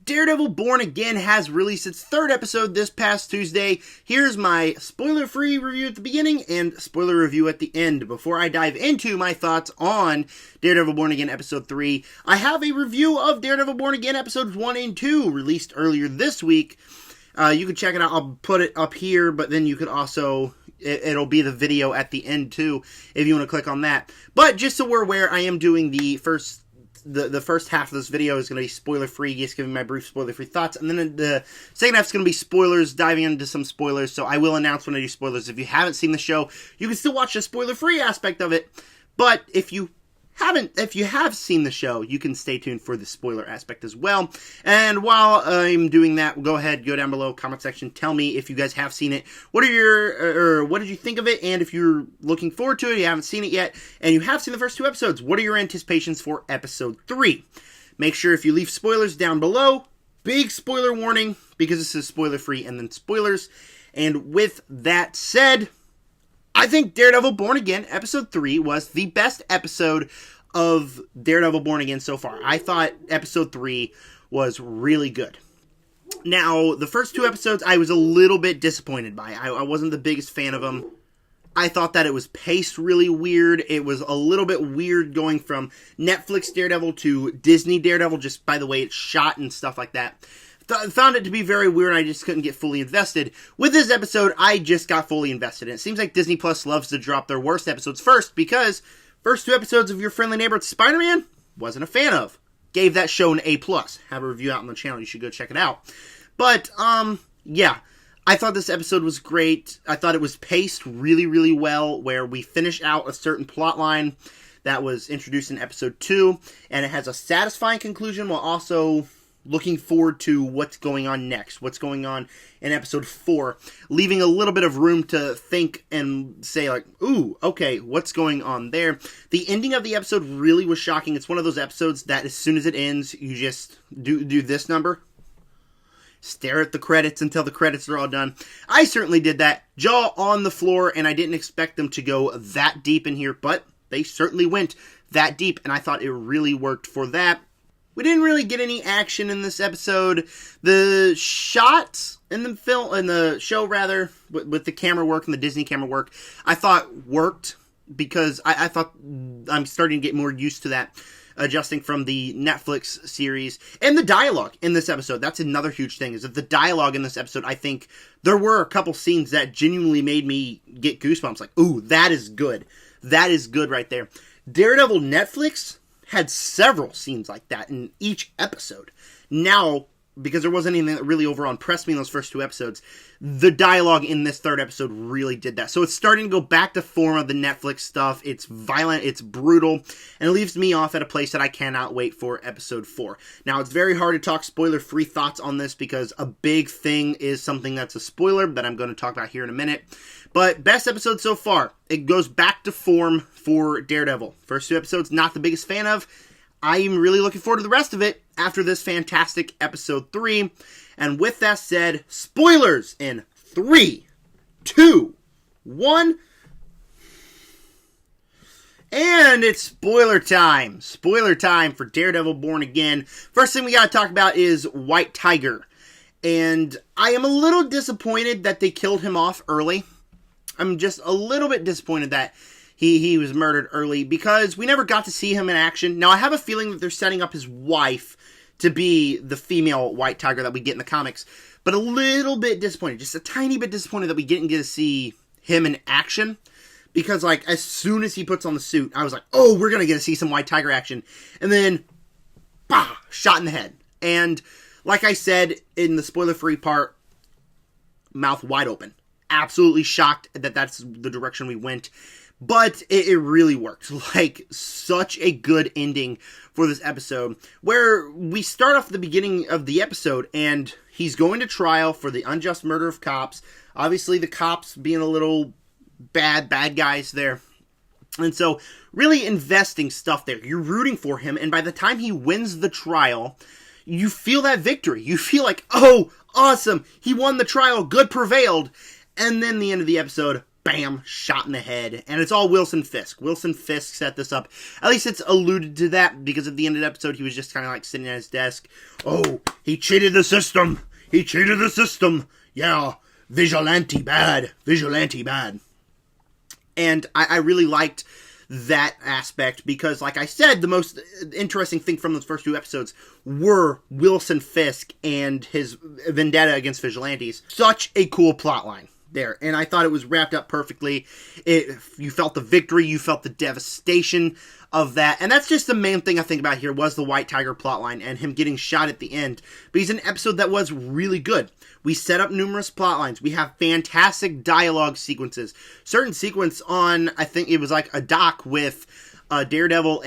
Daredevil Born Again has released its third episode this past Tuesday. Here's my spoiler-free review at the beginning and spoiler review at the end. Before I dive into my thoughts on Daredevil Born Again Episode 3, I have a review of Daredevil Born Again Episodes 1 and 2 released earlier this week. You can check it out. I'll put it up here, but then you could also... It'll be the video at the end too, if you want to click on that. But just so we're aware, I am doing the first half of this video is going to be spoiler-free, just giving my brief spoiler-free thoughts. And then the second half is going to be spoilers, diving into some spoilers. So I will announce when I do spoilers. If you haven't seen the show, you can still watch the spoiler-free aspect of it. But if you have seen the show, you can stay tuned for the spoiler aspect as well. And while I'm doing that, go ahead, go down below, comment section, tell me if you guys have seen it. What did you think of it? And if you're looking forward to it, you haven't seen it yet, and you have seen the first two episodes, what are your anticipations for episode 3? Make sure if you leave spoilers down below, big spoiler warning, because this is spoiler free and then spoilers. And with that said, I think Daredevil Born Again Episode 3 was the best episode of Daredevil Born Again so far. I thought Episode 3 was really good. Now, the first two episodes I was a little bit disappointed by. I wasn't the biggest fan of them. I thought that it was paced really weird. It was a little bit weird going from Netflix Daredevil to Disney Daredevil, just by the way it's shot and stuff like that. Found it to be very weird, and I just couldn't get fully invested. With this episode, I just got fully invested. And it seems like Disney Plus loves to drop their worst episodes first, because first two episodes of Your Friendly Neighborhood Spider-Man, wasn't a fan of. Gave that show an A+. Have a review out on the channel. You should go check it out. But, yeah. I thought this episode was great. I thought it was paced really, really well, where we finish out a certain plot line that was introduced in episode 2, and it has a satisfying conclusion while also looking forward to what's going on next, what's going on in episode 4, leaving a little bit of room to think and say like, ooh, okay, what's going on there? The ending of the episode really was shocking. It's one of those episodes that as soon as it ends, you just do this number. Stare at the credits until the credits are all done. I certainly did that. Jaw on the floor, and I didn't expect them to go that deep in here, but they certainly went that deep, and I thought it really worked for that. We didn't really get any action in this episode. The shots in the show rather, with the camera work and the Disney camera work, I thought worked, because I thought I'm starting to get more used to that, adjusting from the Netflix series. And the dialogue in this episode, that's another huge thing, is that the dialogue in this episode, I think there were a couple scenes that genuinely made me get goosebumps. Like, ooh, that is good. That is good right there. Daredevil Netflix had several scenes like that in each episode. Now, because there wasn't anything that really overall impressed me in those first two episodes, the dialogue in this third episode really did that. So it's starting to go back to form of the Netflix stuff. It's violent, it's brutal, and it leaves me off at a place that I cannot wait for episode 4. Now, it's very hard to talk spoiler-free thoughts on this, because a big thing is something that's a spoiler that I'm going to talk about here in a minute. But best episode so far. It goes back to form for Daredevil. First two episodes, not the biggest fan of. I am really looking forward to the rest of it after this fantastic episode 3. And with that said, spoilers in 3, 2, 1. And it's spoiler time. Spoiler time for Daredevil Born Again. First thing we got to talk about is White Tiger. And I am a little disappointed that they killed him off early. I'm just a little bit disappointed that he was murdered early, because we never got to see him in action. Now, I have a feeling that they're setting up his wife to be the female White Tiger that we get in the comics, but a little bit disappointed, just a tiny bit disappointed that we didn't get to see him in action, because, like, as soon as he puts on the suit, I was like, oh, we're going to get to see some White Tiger action, and then, bah, shot in the head. And, like I said in the spoiler-free part, mouth wide open. Absolutely shocked that that's the direction we went. But it really worked. Like, such a good ending for this episode, where we start off at the beginning of the episode, and he's going to trial for the unjust murder of cops. Obviously, the cops being a little bad guys there. And so, really investing stuff there. You're rooting for him, and by the time he wins the trial, you feel that victory. You feel like, oh, awesome, he won the trial, good prevailed. And then the end of the episode, bam, shot in the head. And it's all Wilson Fisk. Wilson Fisk set this up. At least it's alluded to that, because at the end of the episode, he was just kind of like sitting at his desk. Oh, He cheated the system. He cheated the system. Yeah, vigilante bad. Vigilante bad. And I really liked that aspect because, like I said, the most interesting thing from those first 2 episodes were Wilson Fisk and his vendetta against vigilantes. Such a cool plotline there, and I thought it was wrapped up perfectly. You felt the victory, you felt the devastation of that, and that's just the main thing I think about here was the White Tiger plotline and him getting shot at the end. But he's an episode that was really good. We set up numerous plot lines. We have fantastic dialogue sequences. Certain sequence on, I think it was like a dock with Daredevil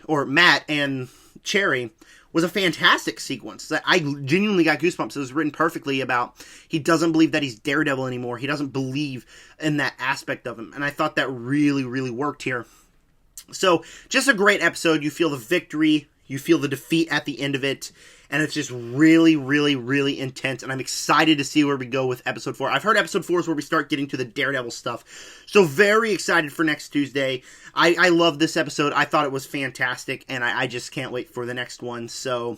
or Matt and Cherry was a fantastic sequence that I genuinely got goosebumps. It was written perfectly about he doesn't believe that he's Daredevil anymore. He doesn't believe in that aspect of him. And I thought that really, really worked here. So, just a great episode. You feel the victory. You feel the defeat at the end of it. And it's just really, really, really intense. And I'm excited to see where we go with episode 4. I've heard episode 4 is where we start getting to the Daredevil stuff. So very excited for next Tuesday. I love this episode. I thought it was fantastic. And I just can't wait for the next one. So,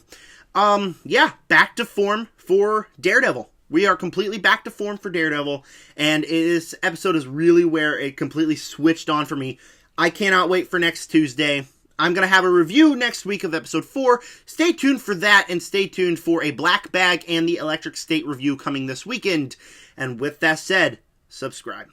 yeah, back to form for Daredevil. We are completely back to form for Daredevil. And this episode is really where it completely switched on for me. I cannot wait for next Tuesday. I'm going to have a review next week of episode 4. Stay tuned for that, and stay tuned for a Black Bag and the Electric State review coming this weekend. And with that said, subscribe.